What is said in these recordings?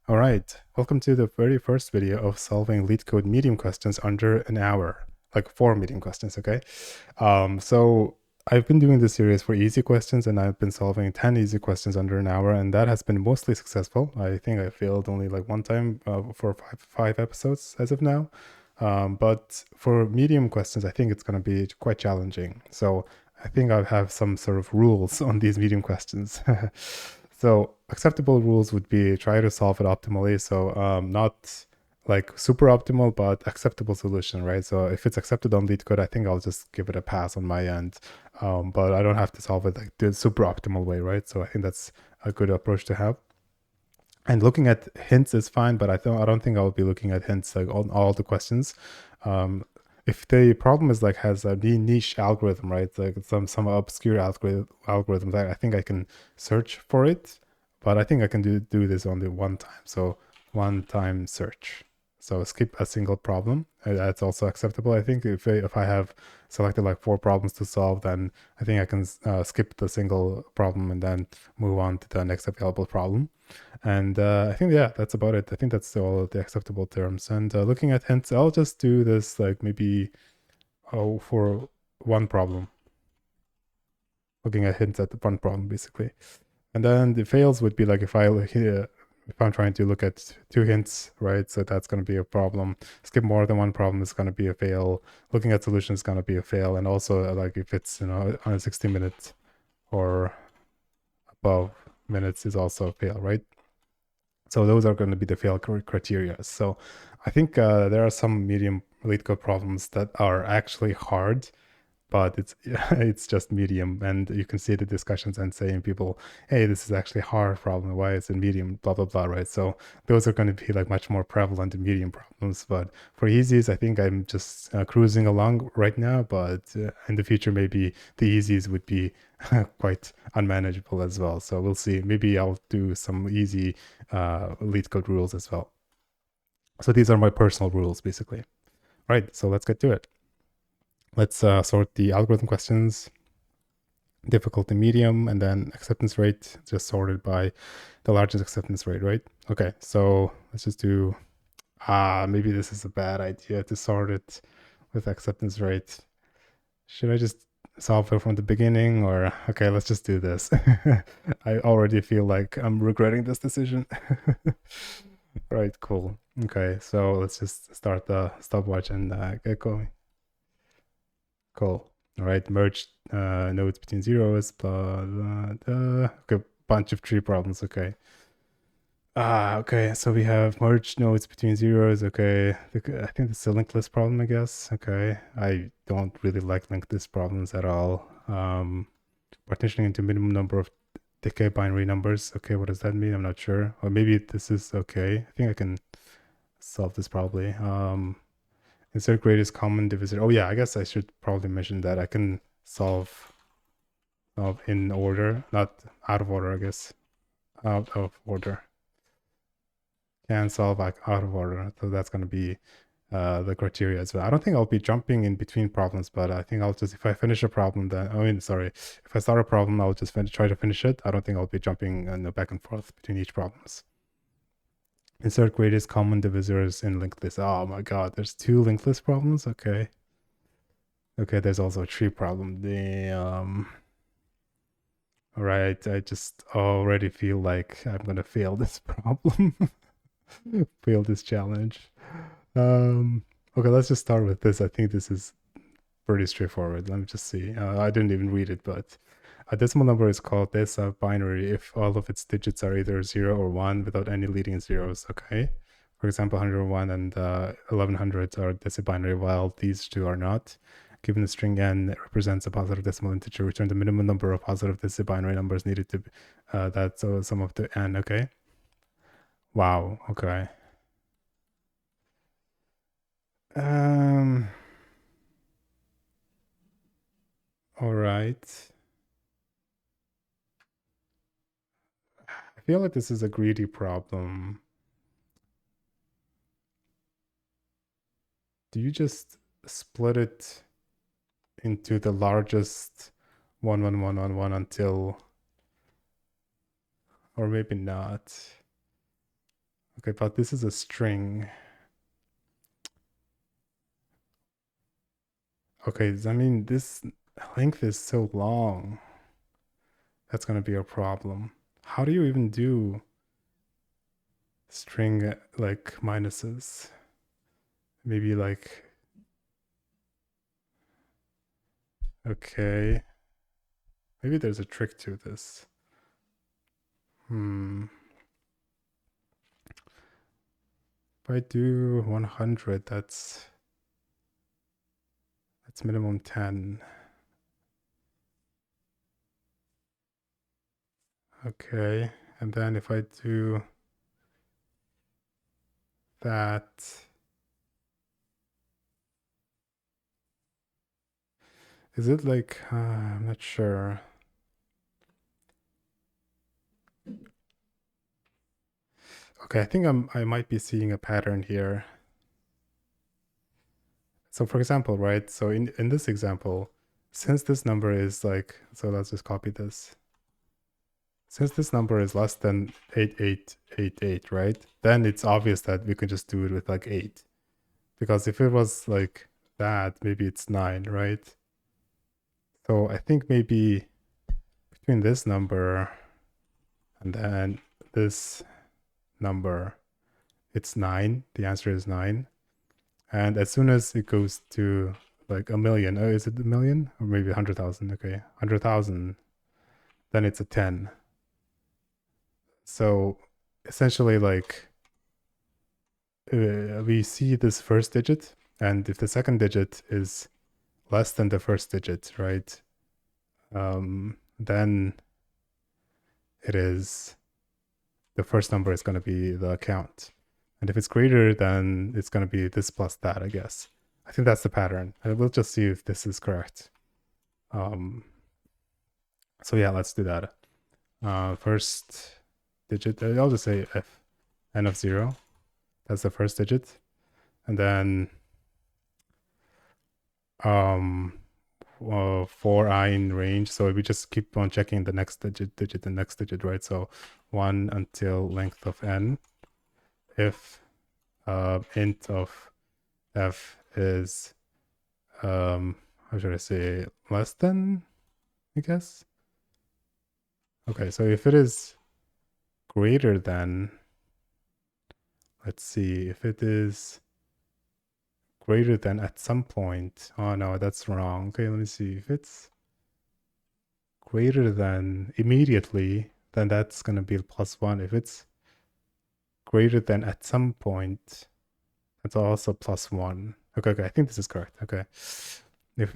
All right, welcome to the very first video of solving LeetCode medium questions under an hour, like 4 medium questions, okay? So I've been doing this series for easy questions and I've been solving 10 easy questions under an hour and that has been mostly successful. I think I failed only like one time for five episodes as of now. But for medium questions, I think it's going to be quite challenging. So I think I have some sort of rules on these medium questions. So acceptable rules would be try to solve it optimally. So not like super optimal, but acceptable solution, right? So if it's accepted on LeetCode, I think I'll just give it a pass on my end. But I don't have to solve it like the super optimal way, right? So I think that's a good approach to have. And looking at hints is fine, but I don't think I'll be looking at hints like on all the questions. If the problem is like has a niche algorithm, right? Like some obscure algorithm that I think I can search for it, but I think I can do this only one time. So one time search. So skip a single problem. That's also acceptable. I think if I have selected like 4 problems to solve, then I think I can skip the single problem and then move on to the next available problem. And I think, yeah, that's about it. I think that's all of the acceptable terms. And looking at hints, I'll just do this like maybe for one problem. Looking at hints at the one problem, basically. And then the fails would be like if I'm trying to look at 2 hints, right? So that's going to be a problem. Skip more than one problem is going to be a fail. Looking at solutions is going to be a fail. And also like if it's, on a 60 minutes or above minutes is also a fail, right? So those are going to be the fail criteria. So I think there are some medium LeetCode problems that are actually hard, but it's just medium, and you can see the discussions and saying people, hey, this is actually a hard problem, why is it medium, blah blah blah, right? So those are going to be like much more prevalent in medium problems. But for easies, I think I'm just cruising along right now, but in the future maybe the easies would be quite unmanageable as well. So we'll see. Maybe I'll do some easy LeetCode rules as well. So these are my personal rules basically. All right, so let's get to it. Let's sort the algorithm questions, difficulty medium, and then acceptance rate, just sorted by the largest acceptance rate, right? Okay, so let's just do, maybe this is a bad idea to sort it with acceptance rate. Should I just solve it from the beginning or, okay, let's just do this. I already feel like I'm regretting this decision. Right, cool. Okay, so let's just start the stopwatch and get going. Cool. All right, merge nodes between zeros, blah, blah, blah. Okay, bunch of tree problems. Okay. Okay, so we have merge nodes between zeros. Okay, I think this is a linked list problem, I guess. Okay, I don't really like linked list problems at all. Partitioning into minimum number of Deci-Binary numbers. Okay, what does that mean? I'm not sure. Or maybe this is okay. I think I can solve this probably. Insert greatest common divisor. Oh yeah, I guess I should probably mention that I can solve in order, not out of order, I guess. Out of order. Can solve out of order. So that's going to be the criteria as well. I don't think I'll be jumping in between problems, but I think I'll just, if I finish a problem, then, if I start a problem, I'll just try to finish it. I don't think I'll be jumping back and forth between each problems. Insert greatest common divisors in linked list. Oh my god, there's 2 linked list problems? Okay. Okay, there's also a tree problem. All right, I just already feel like I'm gonna fail this problem. Fail this challenge. Okay, let's just start with this. I think this is pretty straightforward. Let me just see. I didn't even read it, but a decimal number is called Deci-Binary if all of its digits are either 0 or 1 without any leading zeros, okay? For example, 101 and 1100 are Deci-Binary while these 2 are not. Given the string n represents a positive decimal integer, return the minimum number of positive Deci-Binary numbers needed to that's a sum of the n, okay? Wow, okay. All right. I feel like this is a greedy problem. Do you just split it into the largest 11111 until, or maybe not. Okay, but this is a string. Okay, I mean, this length is so long. That's going to be a problem. How do you even do string like minuses? Maybe like, okay. Maybe there's a trick to this. If I do 100, that's minimum 10. Okay, and then if I do that, is it like, I'm not sure. Okay, I think I might be seeing a pattern here. So for example, right? So in this example, since this number is like, so let's just copy this. Since this number is less than 8888, right? Then it's obvious that we can just do it with like 8. Because if it was like that, maybe it's 9, right? So I think maybe between this number and then this number, it's 9. The answer is 9. And as soon as it goes to like a million, is it a million? Or maybe 100,000? Okay, 100,000. Then it's a 10. So essentially, like, we see this first digit, and if the second digit is less than the first digit, right, then it is the first number is going to be the count. And if it's greater, then it's going to be this plus that, I guess. I think that's the pattern. And we'll just see if this is correct. So yeah, let's do that. First digit, I'll just say f, n of 0. That's the first digit. And then for I in range, so we just keep on checking the next digit, the next digit, right? So 1 until length of n. If int of f is how should I say, less than, I guess. Okay, so if it is greater than, let's see, if it is greater than at some point, oh no, that's wrong. Okay, let me see. If it's greater than immediately, then that's going to be +1. If it's greater than at some point, that's also +1. Okay, I think this is correct. Okay. If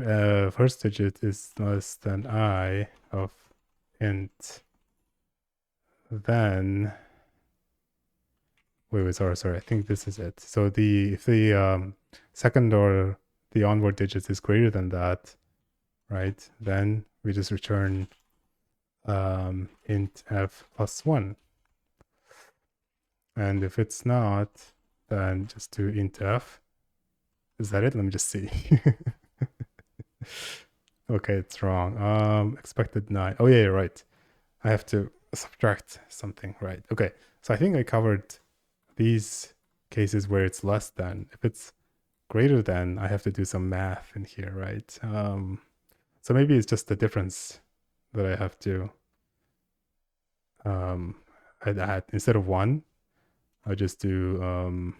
first digit is less than I of int, then wait, sorry. I think this is it. So if the second or the onward digits is greater than that, right? Then we just return int f +1. And if it's not, then just do int f. Is that it? Let me just see. Okay, it's wrong. Expected 9. Oh yeah, you're right. I have to subtract something, right? Okay, so I think I covered these cases where it's less than. If it's greater than, I have to do some math in here, right? So maybe it's just the difference that I have to add. Instead of 1, I'll just do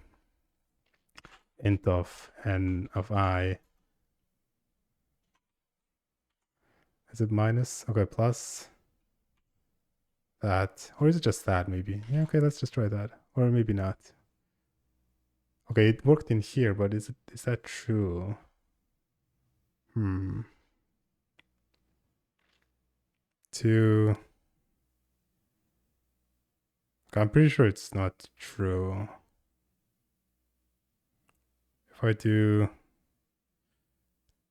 int of n of I. Is it minus? Okay, plus that. Or is it just that maybe? Yeah, okay, let's just try that. Or maybe not. Okay, it worked in here, but is that true? Okay, I'm pretty sure it's not true. If I do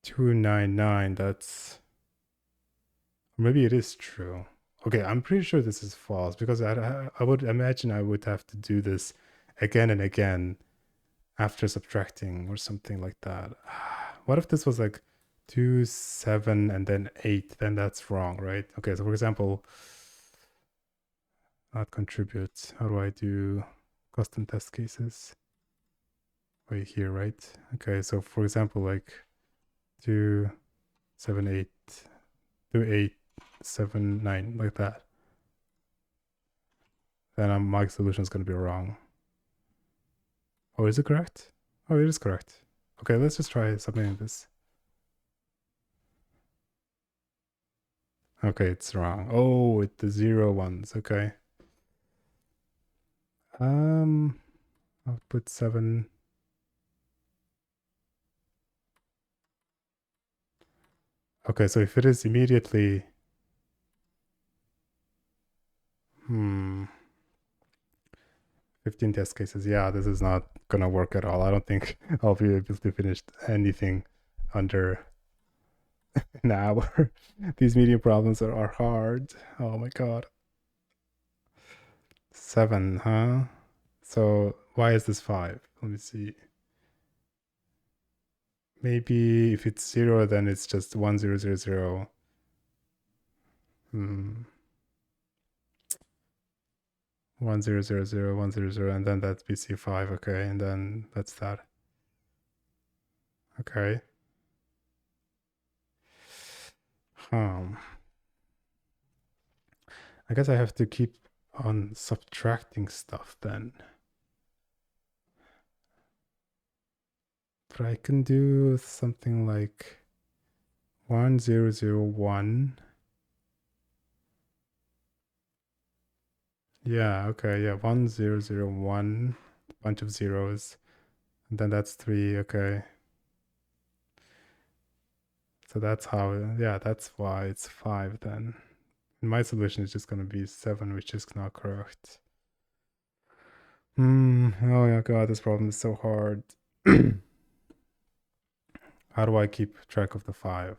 299, that's, maybe it is true. Okay, I'm pretty sure this is false because I would imagine I would have to do this again and again after subtracting or something like that. What if this was like 2, 7, and then 8? Then that's wrong, right? Okay, so for example, not contribute. How do I do custom test cases. Wait, here, right? Okay, so for example, like 2, 7, 8, 2, 8, 7, 9, like that. Then my solution is going to be wrong. Oh, is it correct? Oh, it is correct. Okay, let's just try submitting this. Okay, it's wrong. Oh, with the 0 ones. Okay. I'll put 7. Okay, so if it is immediately, 15 test cases. Yeah, this is not gonna work at all. I don't think I'll be able to finish anything under an hour. These medium problems are hard. Oh my god. 7, huh? So why is this 5? Let me see. Maybe if it's 0, then it's just 1, 0, 0, 0. 1, 0, 0, 0, 1, 0, 0, and then that's BC5. Okay, and then that's that. Okay. I guess I have to keep on subtracting stuff then. But I can do something like 1, 0, 0, 1. Yeah, okay, yeah, 1, 0, 0, 1. Bunch of zeros. And then that's 3, okay. So that's how, yeah, that's why it's 5 then. And my solution is just going to be 7, which is not correct. Oh my god, this problem is so hard. How do I keep track of the 5?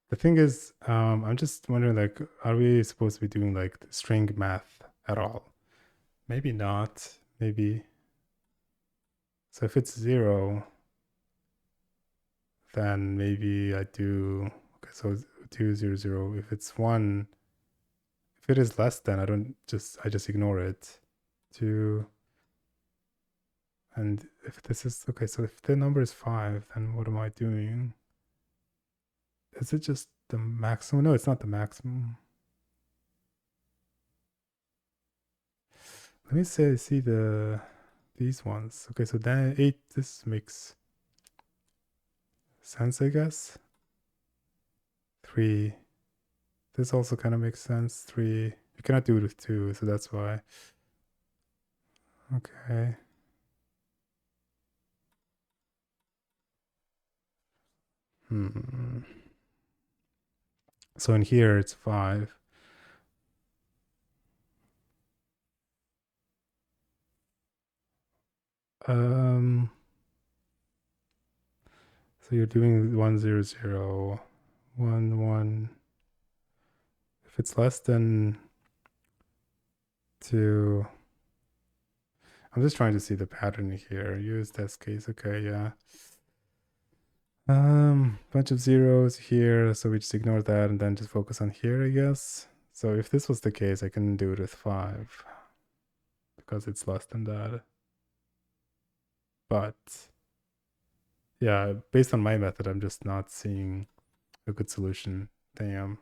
The thing is, I'm just wondering, like, are we supposed to be doing like string math at all? Maybe not. Maybe. So if it's 0, then maybe I do. Okay, so 2, 0, 0. If it's 1, if it is less than, I just ignore it. 2. And if this is okay, so if the number is 5, then what am I doing? Is it just the maximum? No, it's not the maximum. Let me see these ones. Okay, so then 8, this makes sense, I guess. 3, this also kind of makes sense. 3, you cannot do it with 2, so that's why. Okay. So in here it's 5. So you're doing 1, 0, 0, 1, 1. If it's less than 2, I'm just trying to see the pattern here. Use test case. Okay, yeah. Bunch of zeros here, so we just ignore that and then just focus on here, I guess. So if this was the case, I can do it with 5 because it's less than that. But yeah, based on my method, I'm just not seeing a good solution. Damn.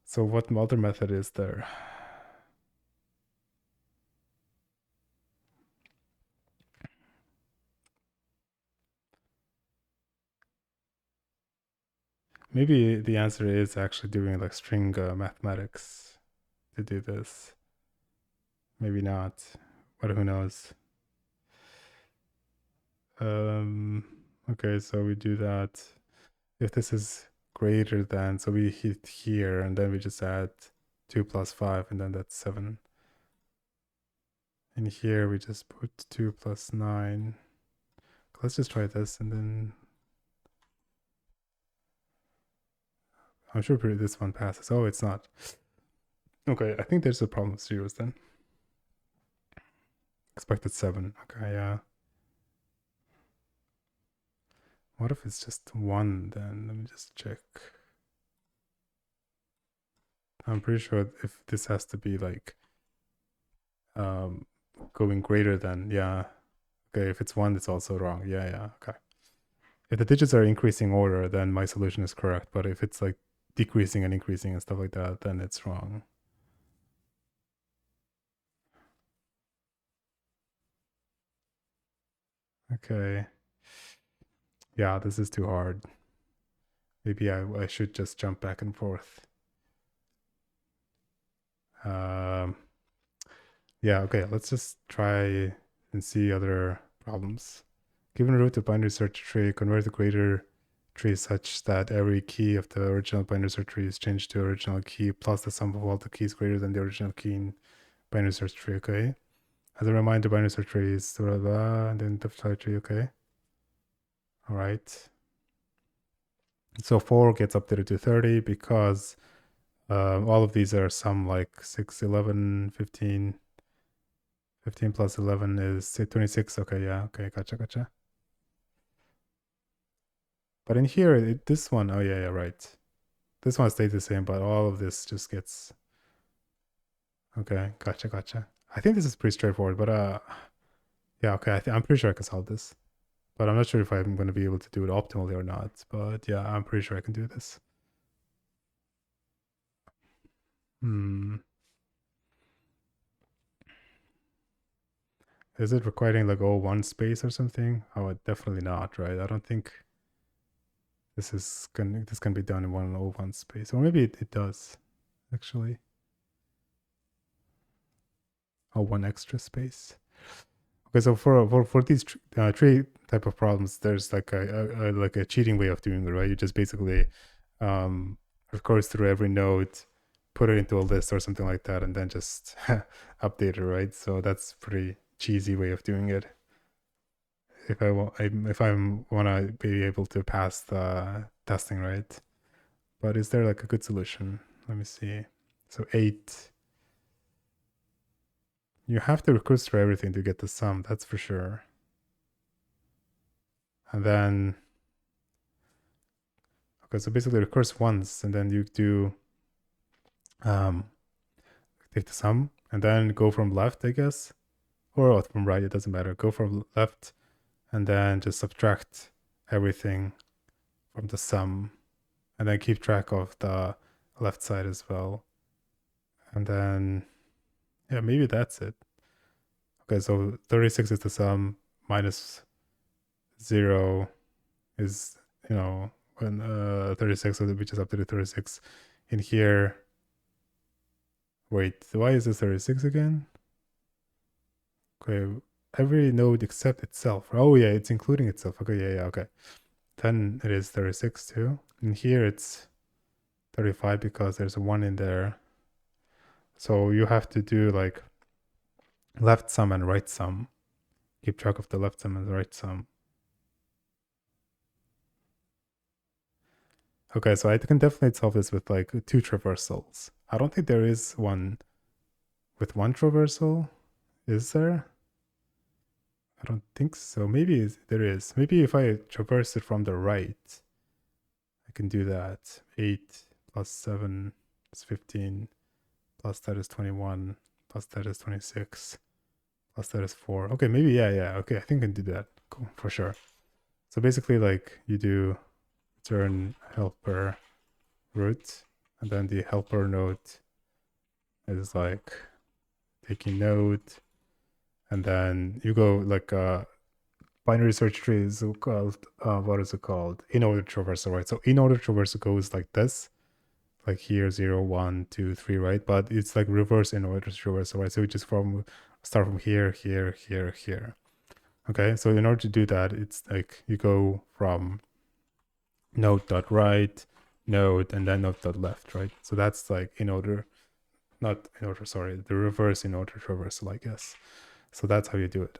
So what other method is there? Maybe the answer is actually doing like string mathematics to do this. Maybe not, but who knows? Okay, so we do that. If this is greater than, so we hit here and then we just add 2 plus 5 and then that's 7. And here we just put 2 plus 9. Let's just try this and then I'm sure this one passes. Oh, it's not. Okay, I think there's a problem with zeros then. Expected 7. Okay, yeah. What if it's just 1 then? Let me just check. I'm pretty sure if this has to be like going greater than, yeah. Okay, if it's 1, it's also wrong. Yeah, okay. If the digits are increasing order, then my solution is correct. But if it's like decreasing and increasing and stuff like that, then it's wrong. Okay. Yeah, this is too hard. Maybe I should just jump back and forth. Yeah, okay, let's just try and see other problems. Given a root of binary search tree, convert the greater tree such that every key of the original binary search tree is changed to original key plus the sum of all the keys greater than the original key in binary search tree, okay? As a reminder, binary search tree is blah, blah, and then the tree, okay? All right. So 4 gets updated to 30 because all of these are some like 6, 11, 15. 15 plus 11 is 26. Okay, yeah, okay, gotcha. But in here, this one, oh yeah, right. This one stays the same, but all of this just gets... Okay, gotcha. I think this is pretty straightforward, but yeah, okay, I'm pretty sure I can solve this. But I'm not sure if I'm going to be able to do it optimally or not. But yeah, I'm pretty sure I can do this. Is it requiring like one space or something? Oh, definitely not, right? I don't think this can be done in one space. Or maybe it does, actually. Oh, one extra space. Okay, so for these tree type of problems, there's like a cheating way of doing it, right? You just basically recurse through every node, put it into a list or something like that, and then just update it, right? So that's pretty cheesy way of doing it. If I want to be able to pass the testing, right? But is there like a good solution? Let me see. So 8. You have to recurse through everything to get the sum, that's for sure. And then, okay, so basically recurse once, and then you do take the sum, and then go from left, I guess, or from right, it doesn't matter. Go from left, and then just subtract everything from the sum, and then keep track of the left side as well. And then, yeah, maybe that's it. Okay, so 36 is the sum, minus 0 is, when 36, so we just updated 36 in here. Wait, why is this 36 again? Okay, every node except itself. Oh yeah, it's including itself. Okay, yeah, okay. Then it is 36 too. And here it's 35 because there's a 1 in there. So you have to do like left sum and right sum. Keep track of the left sum and the right sum. Okay, so I can definitely solve this with like 2 traversals. I don't think there is one with 1 traversal. Is there? I don't think so. Maybe there is. Maybe if I traverse it from the right, I can do that. 8 plus 7 is 15, plus that is 21, plus that is 26, plus that is 4. Okay, maybe, yeah. Okay, I think I can do that. Cool, for sure. So basically, like, you do return helper root, and then the helper node is like taking node, and then you go like binary search tree is called what is it called? In order traversal, right? So in order traversal goes like this, like here 0, 1, 2, 3, right? But it's like reverse in order traversal, right? So we just start from here. Okay, so in order to do that, it's like you go from node.right, node, and then node.left, right? So that's like in order, not in order, sorry, the reverse in order traversal, I guess. So that's how you do it.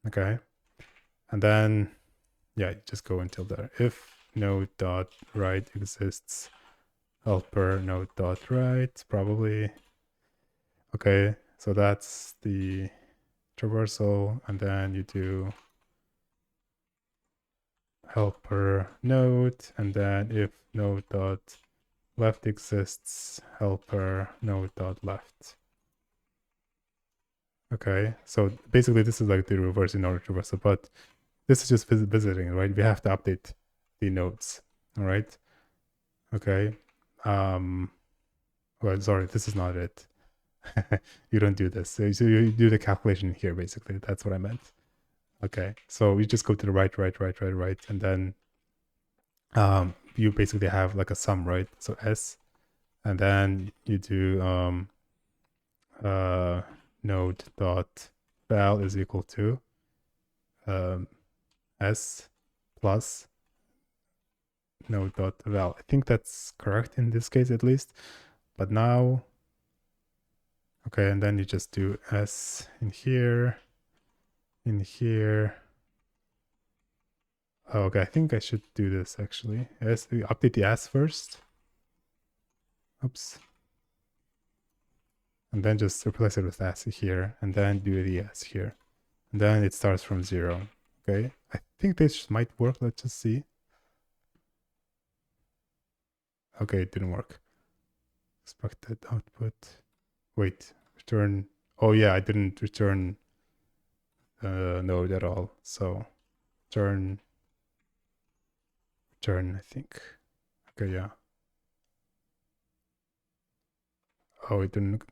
Okay. And then, yeah, you just go until there. If node.right exists, helper node.right, probably. Okay, so that's the traversal, and then you do helper node, and then if node dot left exists, helper node dot left. Okay, so basically this is like the reverse in order reversal, but this is just visiting, right? We have to update the nodes, all right? Okay. Well, sorry, this is not it. You don't do this. So you do the calculation here, basically. That's what I meant. Okay, so you just go to the right, and then you basically have like a sum, right? So S, and then you do node dot val is equal to S plus node dot val. I think that's correct in this case at least. But now, okay, and then you just do S in here. Oh, okay, I think I should do this actually. S, update the S first. Oops. And then just replace it with S here, and then do the S here. And then it starts from 0. Okay, I think this might work. Let's just see. Okay, it didn't work. Expected output. Wait, return. Oh yeah, I didn't return node at all. So return, I think. Okay, yeah. Oh, it didn't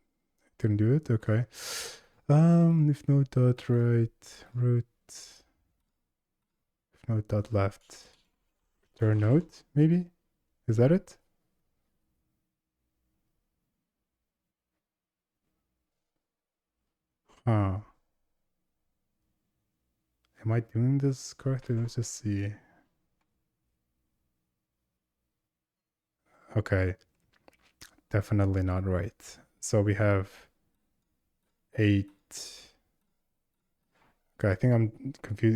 do it. Okay. If node dot right root, if node dot left, return node. Maybe is that it? Huh. Am I doing this correctly? Let's just see. Okay. Definitely not right. So we have 8. Okay, I think I'm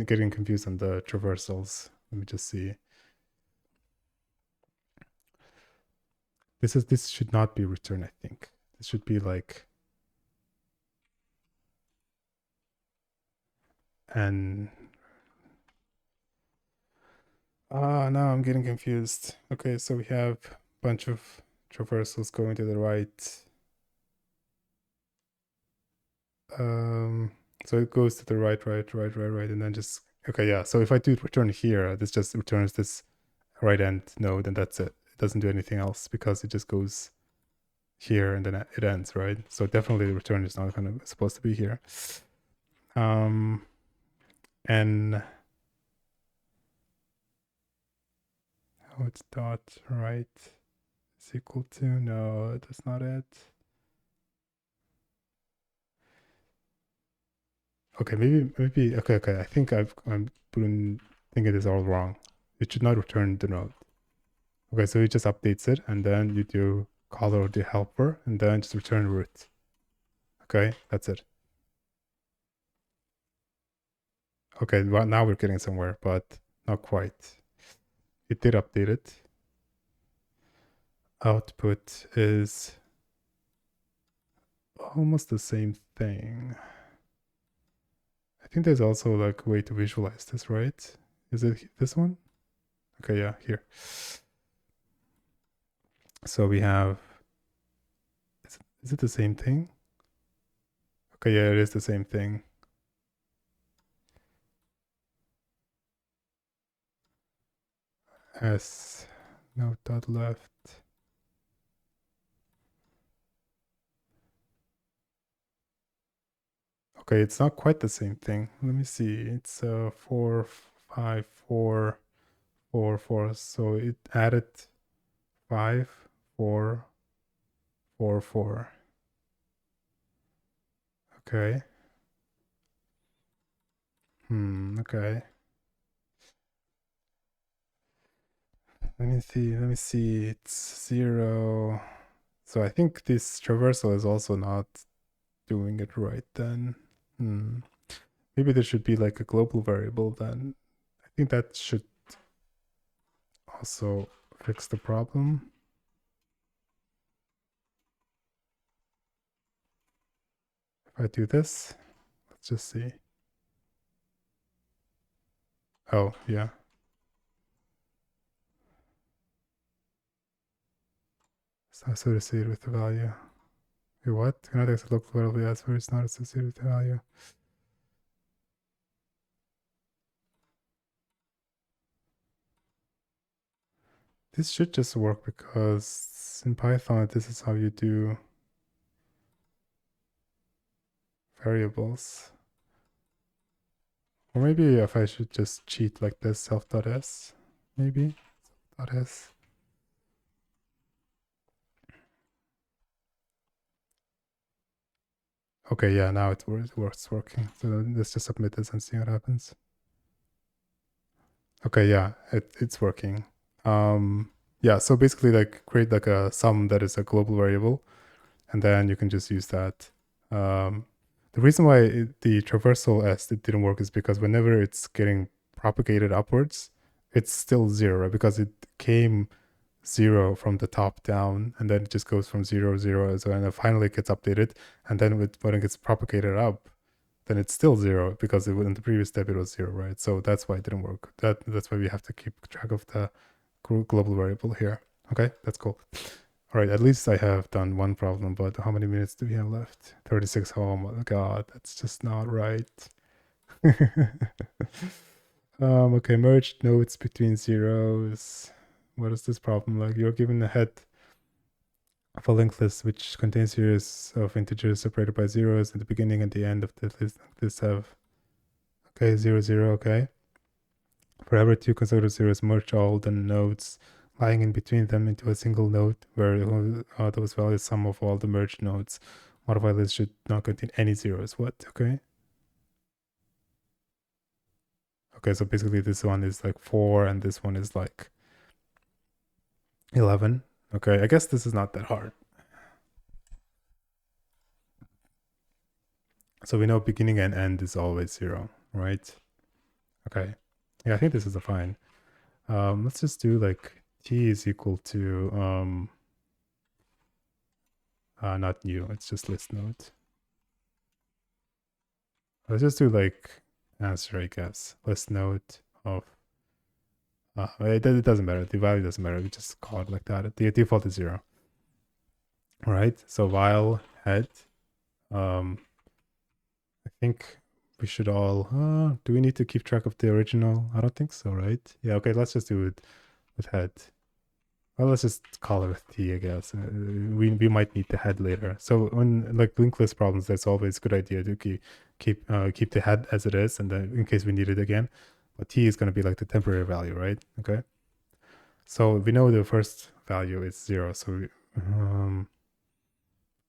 getting confused on the traversals. Let me just see. This should not be return, I think. This should be like and now I'm getting confused. Okay, so we have a bunch of traversals going to the right. So it goes to the right, and then just okay, yeah. So if I do return here, this just returns this right end node, and that's it. It doesn't do anything else because it just goes here and then it ends, right? So definitely the return is not kind of supposed to be here. And oh, it's dot right is equal to no, that's not it. Okay, maybe okay. I think I'm thinking it is all wrong. It should not return the node. Okay, so it just updates it, and then you do color the helper, and then just return root. Okay, that's it. Okay, well, now we're getting somewhere, but not quite. It did update it. Output is almost the same thing. I think there's also like a way to visualize this, right? Is it this one? Okay, yeah, here. So we have, is it the same thing? Okay, yeah, it is the same thing. S, no dot left. Okay, it's not quite the same thing. Let me see. It's 4, 5, 4, 4, 4. So it added 5, 4, 4, 4. Okay. Okay. Let me see. It's 0. So I think this traversal is also not doing it right then. Maybe there should be like a global variable then. I think that should also fix the problem. If I do this, let's just see. Oh, yeah. It's not associated with the value. Wait, what? Cannot access local variable as where it's not associated with the value. This should just work because in Python, this is how you do variables. Or maybe if I should just cheat like this, self.s, maybe, self.s. Okay, yeah, now it's working. So let's just submit this and see what happens. Okay, yeah, it's working. Yeah, so basically like create like a sum that is a global variable, and then you can just use that. The reason why the traversal s it didn't work is because whenever it's getting propagated upwards, it's still 0, right? Because it came 0 from the top down, and then it just goes from 0, 0, so and then finally it gets updated, and then when it gets propagated up, then it's still 0 because in the previous step it was 0, right? So that's why it didn't work. That's why we have to keep track of the global variable here. Okay, that's cool. All right, at least I have done one problem, but how many minutes do we have left? 36. Oh my god, that's just not right. Okay, merge nodes between zeros. What is this problem? Like you're given a head of a linked list which contains series of integers separated by zeros at the beginning and the end of the list. This have okay 0 0. Okay, for every two consecutive zeros, merge all the nodes lying in between them into a single node where those values sum of all the merged nodes. Modified list should not contain any zeros. What? Okay. Okay, so basically this one is like 4 and this one is like 11. Okay, I guess this is not that hard. So we know beginning and end is always 0, right? Okay. Yeah, I think this is a fine. Let's just do like t is equal to not new, it's just list node. Let's just do like answer, I guess. List node of it doesn't matter. The value doesn't matter. We just call it like that. The default is 0. All right. So while head, I think we should all. Do we need to keep track of the original? I don't think so, right? Yeah. Okay. Let's just do it with head. Well, let's just call it with t, I guess. We might need the head later. So when like linked list problems, that's always a good idea to keep the head as it is, and then in case we need it again. But t is going to be like the temporary value, right? Okay. So we know the first value is 0. So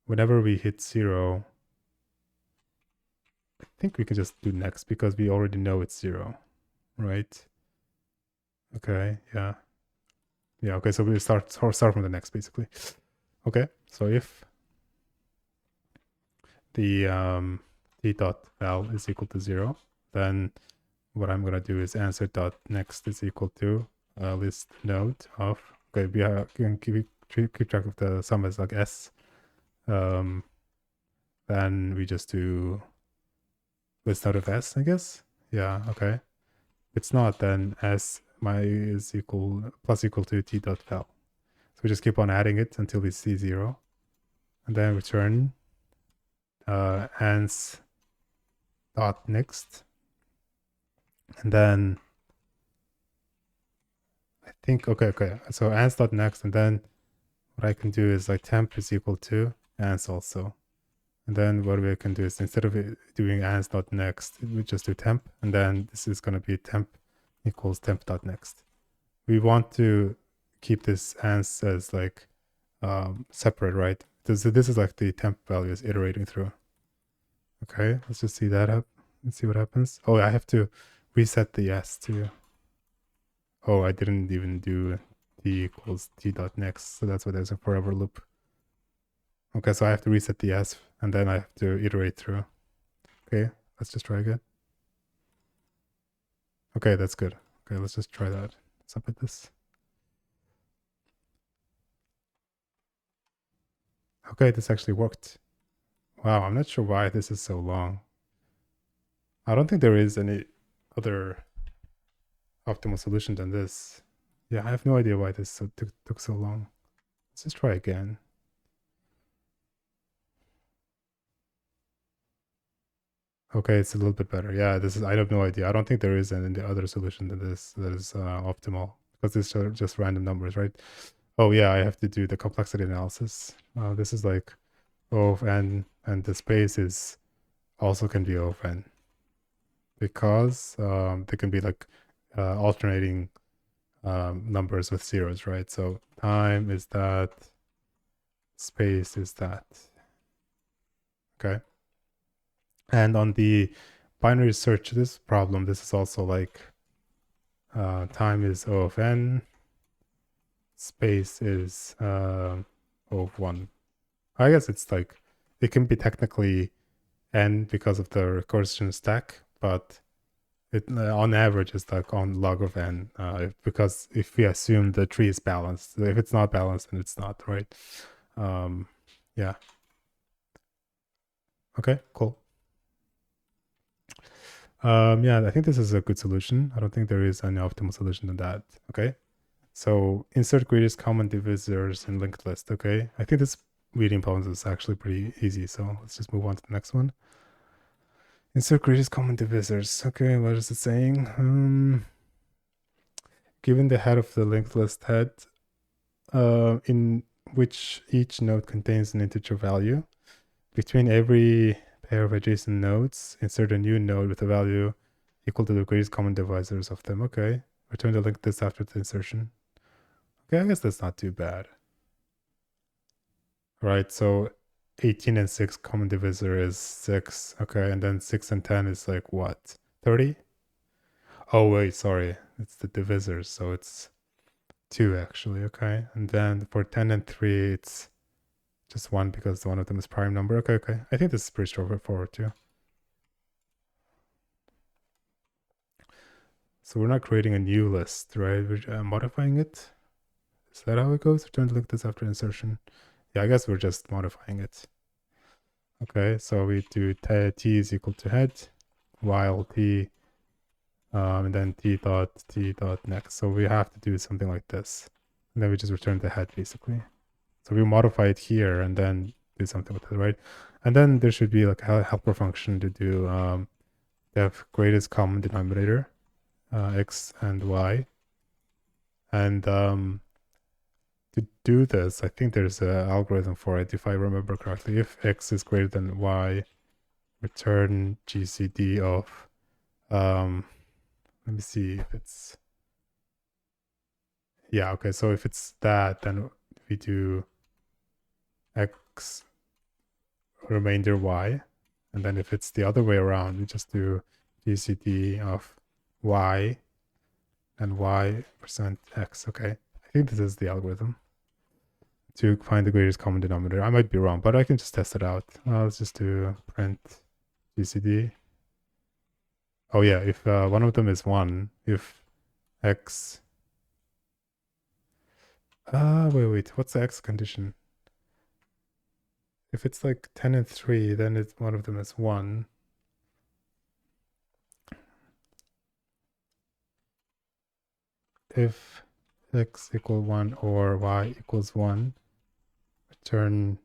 whenever we hit 0, I think we can just do next because we already know it's 0, right? Okay. Yeah. Yeah. Okay. So we start from the next basically. Okay. So if the t dot val is equal to 0, then what I'm gonna do is answer dot next is equal to list node of. Okay, we can keep track of the sum as like s. Then we just do list node of s, I guess. Yeah. Okay. If it's not, then s is equal to t dot val. So we just keep on adding it until we see 0, and then return ans dot next, and then I think okay. So ans dot next, and then what I can do is like temp is equal to ans also, and then what we can do is instead of doing ans dot next, we just do temp, and then this is going to be temp equals temp dot next. We want to keep this ans as like separate, right? This is like the temp value is iterating through. Okay, let's just see that up and see what happens. Oh, I have to reset the s too. Oh, I didn't even do t equals t dot next, so that's why there's a forever loop. Okay, so I have to reset the s and then I have to iterate through. Okay, let's just try again. Okay, that's good. Okay, let's just try that. Submit this. Okay, this actually worked. Wow, I'm not sure why this is so long. I don't think there is any other optimal solution than this. Yeah, I have no idea why this took so long. Let's just try again. Okay, it's a little bit better. Yeah, this is, I have no idea. I don't think there is any other solution than this that is optimal, because these are just random numbers, right? Oh yeah, I have to do the complexity analysis. This is like O of n, and the space is also can be O of n, because they can be like alternating numbers with zeros, right? So time is that, space is that. Okay. And on the binary search this problem, this is also like time is O of n, space is O of 1. I guess it's like, it can be technically n because of the recursion stack, but it on average is like on log of n, because if we assume the tree is balanced, if it's not balanced, then it's not, right? Yeah. Okay, cool. Yeah, I think this is a good solution. I don't think there is any optimal solution than that. Okay. So insert greatest common divisors in linked list. Okay. I think this reading problems is actually pretty easy. So let's just move on to the next one. Insert greatest common divisors. Okay, what is it saying? Given the head of the linked list head, in which each node contains an integer value, between every pair of adjacent nodes, insert a new node with a value equal to the greatest common divisors of them. Okay. Return the linked list after the insertion. Okay, I guess that's not too bad. Right, so 18 and 6 common divisor is 6. Okay, and then 6 and 10 is like what? 30? Oh, wait, sorry. It's the divisors, so it's 2 actually. Okay, and then for 10 and 3, it's just 1 because one of them is prime number. Okay, okay. I think this is pretty straightforward too. So we're not creating a new list, right? We're modifying it. Is that how it goes? Return the linked list after insertion. Yeah, I guess we're just modifying it. Okay, so we do t is equal to head, while t, and then t dot next. So we have to do something like this. And then we just return the head basically. So we modify it here and then do something with it, right? And then there should be like a helper function to do def greatest common denominator, x and y. And to do this, I think there's an algorithm for it, if I remember correctly. If x is greater than y, return GCD of, let me see if it's, yeah, okay. So if it's that, then we do x remainder y. And then if it's the other way around, we just do GCD of y and y percent x. Okay. I think this is the algorithm to find the greatest common denominator. I might be wrong, but I can just test it out. Let's just do print GCD. Oh yeah, if one of them is 1, if x, wait, what's the x condition? If it's like 10 and 3, then it's one of them is 1. If x equal 1 or y equals 1, return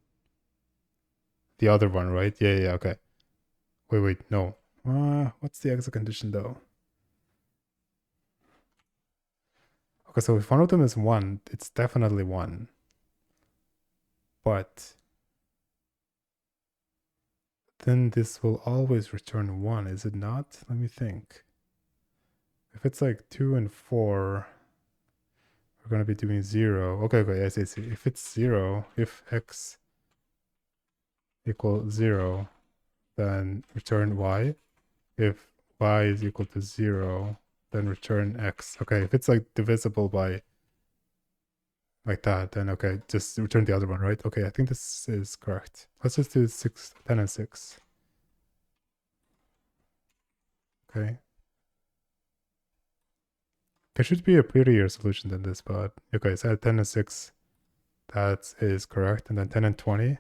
the other one, right? Yeah, okay. Wait, no. What's the exit condition though? Okay, so if one of them is 1, it's definitely 1. But then this will always return 1, is it not? Let me think. If it's like 2 and 4, we're going to be doing 0. Okay, I see. If it's 0, if x equals 0, then return y. If y is equal to 0, then return x. Okay, if it's like divisible by like that, then okay, just return the other one, right? Okay, I think this is correct. Let's just do 6, 10 and 6. Okay. There should be a prettier solution than this, but okay, so 10 and 6, that is correct. And then 10 and 20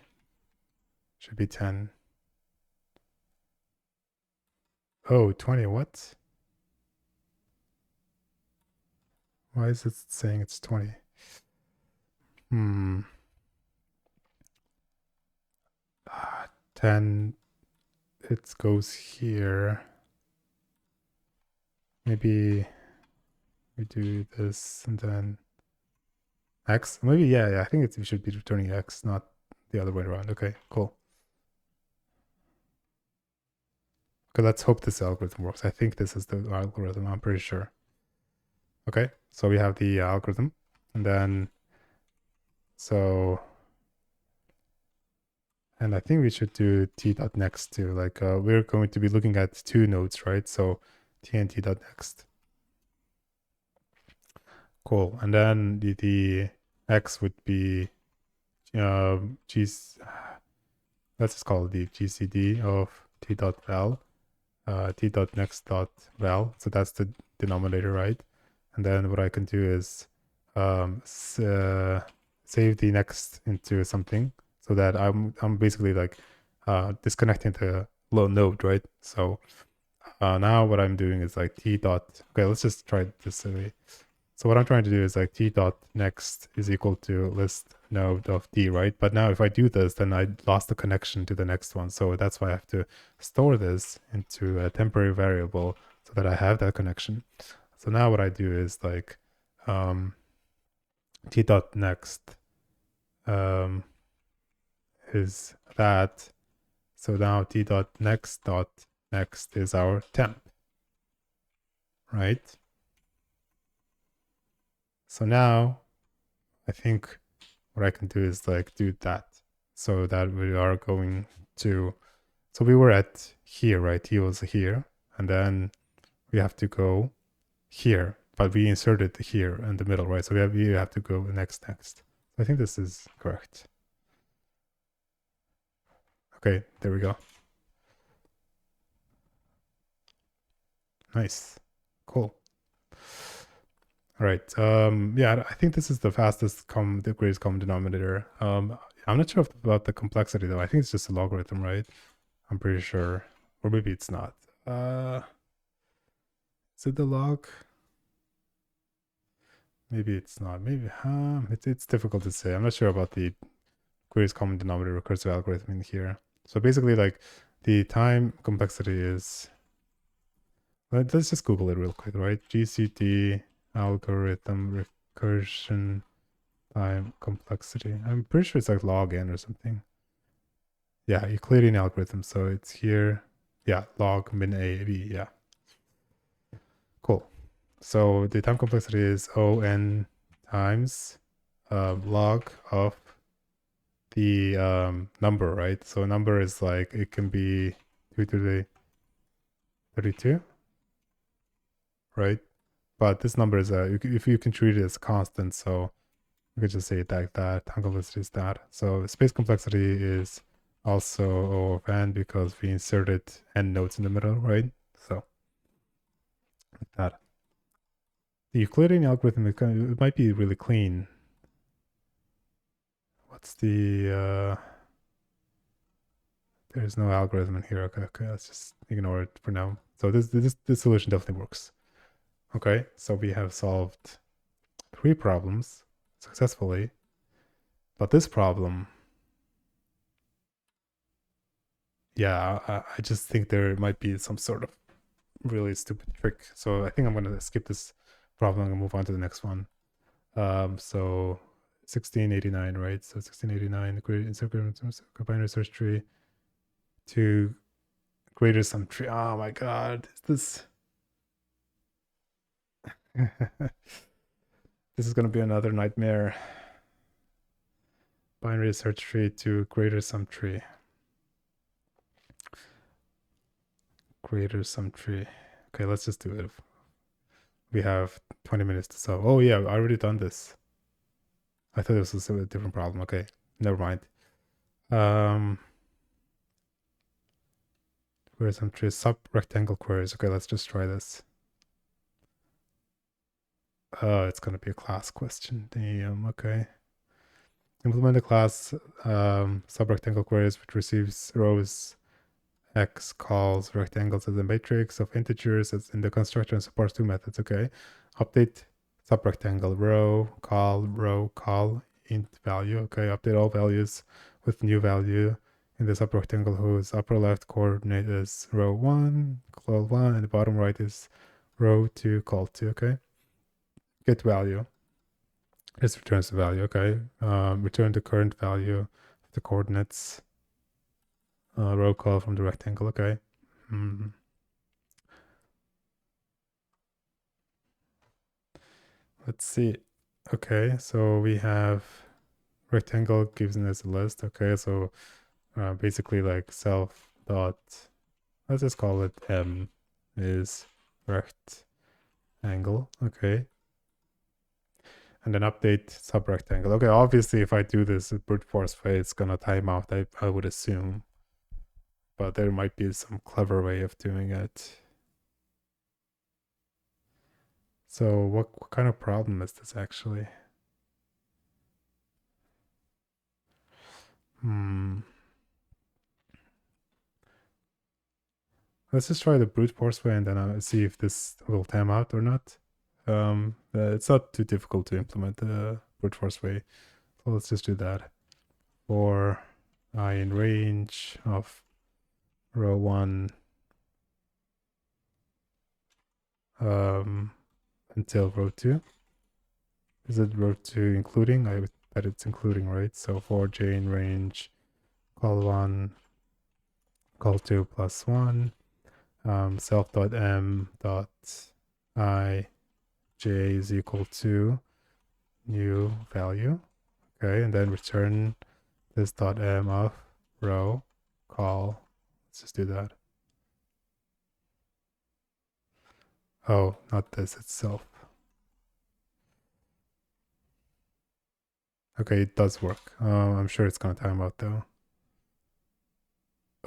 should be 10. Oh, 20, what? Why is it saying it's 20? 10, it goes here. Maybe we do this and then x. Maybe, yeah, I think we should be returning x, not the other way around. Okay, cool. Okay, let's hope this algorithm works. I think this is the algorithm, I'm pretty sure. Okay, so we have the algorithm, and then, and I think we should do t.next too. Like we're going to be looking at 2 nodes, right? So t and t.next. Cool. And then the x would be let's just call it the GCD of t.val, t.next.val. So that's the denominator, right? And then what I can do is save the next into something so that I'm basically like disconnecting the low node, right? So now what I'm doing is like okay, let's just try it this way. So what I'm trying to do is like t.next is equal to list node of d, right? But now if I do this, then I lost the connection to the next one. So that's why I have to store this into a temporary variable so that I have that connection. So now what I do is like t.next is that. So now t.next is our temp, right? So now I think what I can do is like do that so that we are going to, so we were at here, right? T was here, and then we have to go here, but we inserted here in the middle, right? So we have to go next. I think this is correct. Okay, there we go. Nice, cool. All right. Yeah, I think this is the fastest the greatest common denominator. I'm not sure about the complexity though. I think it's just a logarithm, right? I'm pretty sure, or maybe it's not. Is it the log? Maybe it's not. Maybe it's difficult to say. I'm not sure about the greatest common denominator recursive algorithm in here. So basically, like the time complexity is. Let's just Google it real quick, right? GCD algorithm recursion time complexity. I'm pretty sure it's like log n or something. Yeah, Euclidean algorithm. So it's here. Yeah, log min a b. Yeah. Cool. So the time complexity is O(n) times log of the number, right? So a number is like, it can be 2 to the 32, right? But this number is if you can treat it as constant, so we could just say it like that. Time complexity is that. So space complexity is also O of n because we inserted n nodes in the middle, right? So like that. The Euclidean algorithm, it might be really clean. What's the there's no algorithm in here. Okay, let's just ignore it for now. So this solution definitely works. Okay, so we have solved 3 problems successfully, but this problem, yeah, I just think there might be some sort of really stupid trick. So I think I'm gonna skip this problem and move on to the next one. So 1689, right? So 1689, binary search tree to greater sum tree. Oh my god, is this this is gonna be another nightmare. Binary search tree to greater sum tree. Greater sum tree. Okay, let's just do it. We have 20 minutes to solve. Oh yeah, I already done this. I thought this was a different problem. Okay, never mind. Greater sum tree, subrectangle queries. Okay, let's just try this. It's gonna be a class question. Damn. Okay. Implement a class subrectangle queries which receives rows x calls rectangles as a matrix of integers as in the constructor and supports 2 methods. Okay. Update subrectangle row call int value. Okay. Update all values with new value in the subrectangle whose upper left coordinate is row 1, call 1, and the bottom right is row 2, call 2, okay? Get value. This returns the value, okay? Return the current value of the coordinates. Row call from the rectangle, okay? Let's see. Okay, so we have rectangle given as a list. Okay, so basically like self dot, let's just call it M is rectangle. Okay. And then update subrectangle. Okay, obviously if I do this brute force way, it's gonna time out, I would assume. But there might be some clever way of doing it. So what kind of problem is this actually? Let's just try the brute force way and then I'll see if this will time out or not. It's not too difficult to implement the brute force way. So let's just do that. For I in range of row 1 until row 2. Is it row 2 including? I would bet it's including, right? So for j in range, call 1, call 2 plus 1, self.m dot I j is equal to new value. Okay, and then return this dot m of row call. Let's just do that. Oh, not this itself. Okay, it does work. I'm sure it's gonna time out though.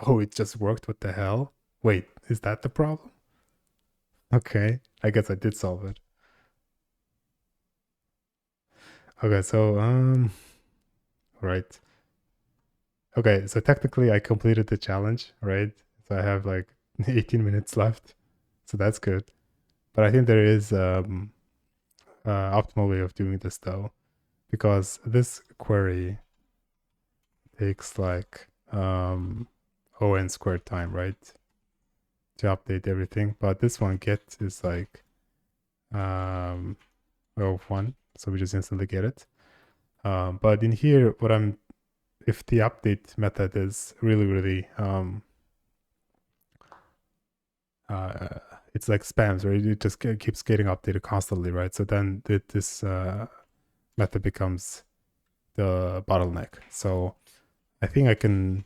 Oh, it just worked. What the hell? Wait, is that the problem? Okay, I guess I did solve it. Okay, so right. Okay, so technically I completed the challenge, right? So I have like 18 minutes left. So that's good. But I think there is optimal way of doing this though, because this query takes like on squared time, right? To update everything. But this one get is like O of 1, so we just instantly get it. But in here, if the update method is really it's like spams, right? It just keeps getting updated constantly, right? So then this method becomes the bottleneck. So I think I can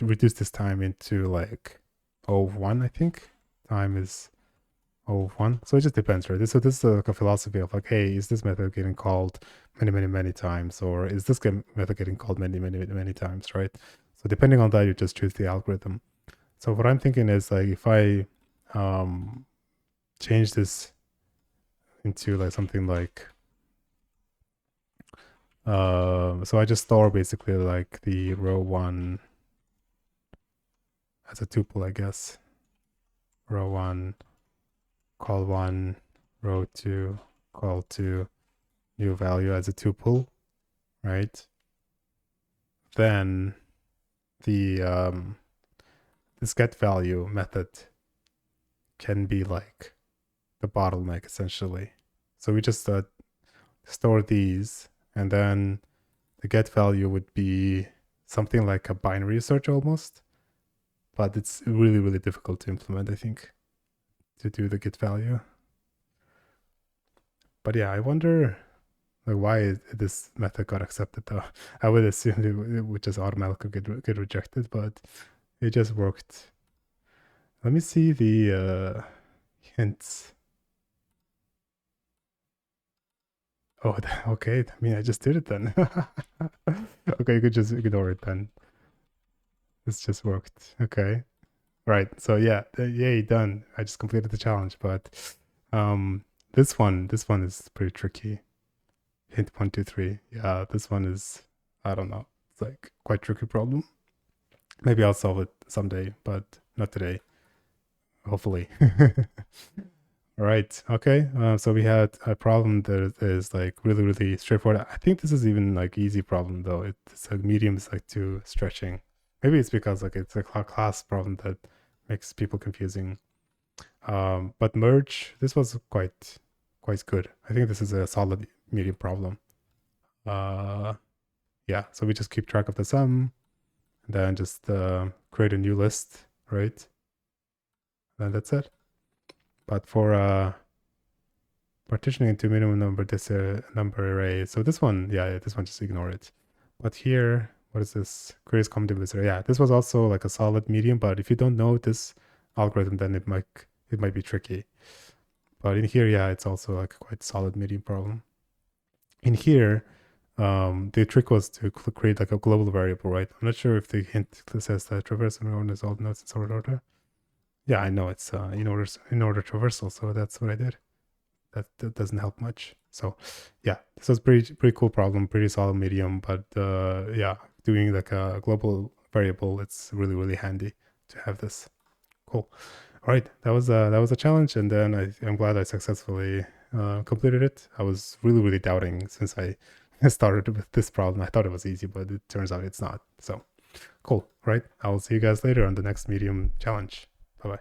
reduce this time into like O of 1, I think. Time is O of 1. So it just depends, right? So this is like a philosophy of like, hey, is this method getting called many times? Or is this method getting called many times, right? So depending on that, you just choose the algorithm. So what I'm thinking is like if I change this into like something like so I just store basically like the row 1 as a tuple, I guess. Row 1, call 1, row 2, call 2, new value as a tuple, right? Then the this get value method can be like the bottleneck essentially. So we just store these, and then the get value would be something like a binary search almost, but it's really difficult to implement, I think, to do the get value. But yeah, I wonder like why this method got accepted though. I would assume it would just automatically get rejected, but it just worked. Let me see the hints. Oh, okay. I mean, I just did it then. Okay, you could just ignore it then. This just worked. Okay. Right. So yeah, yay, done. I just completed the challenge, but this one is pretty tricky. Hint 1, 2, 3. Yeah, this one is, I don't know. It's like quite tricky problem. Maybe I'll solve it someday, but not today. Hopefully. All right. Okay. So we had a problem that is like really, really straightforward. I think this is even like easy problem though. It's like medium is like too stretching. Maybe it's because like it's a class problem that makes people confusing. But merge, this was quite good. I think this is a solid medium problem. Yeah. So we just keep track of the sum, and then just create a new list, right? And that's it. But for partitioning into minimum number number array. So this one, yeah, this one, just ignore it. But here, what is this? Queries common divisor. Yeah, this was also like a solid medium, but if you don't know this algorithm, then it might be tricky. But in here, yeah, it's also like a quite solid medium problem. In here, the trick was to create like a global variable, right? I'm not sure if the hint says that traverse and is all nodes in sorted order. Yeah, I know it's in order traversal, so that's what I did. That doesn't help much. So yeah, this was pretty cool problem, pretty solid medium, but yeah, doing like a global variable, it's really handy to have this. Cool. All right, that was a challenge, and then I'm glad I successfully completed it. I was really doubting since I started with this problem. I thought it was easy, but it turns out it's not. So cool. All right, I will see you guys later on the next medium challenge. Bye bye.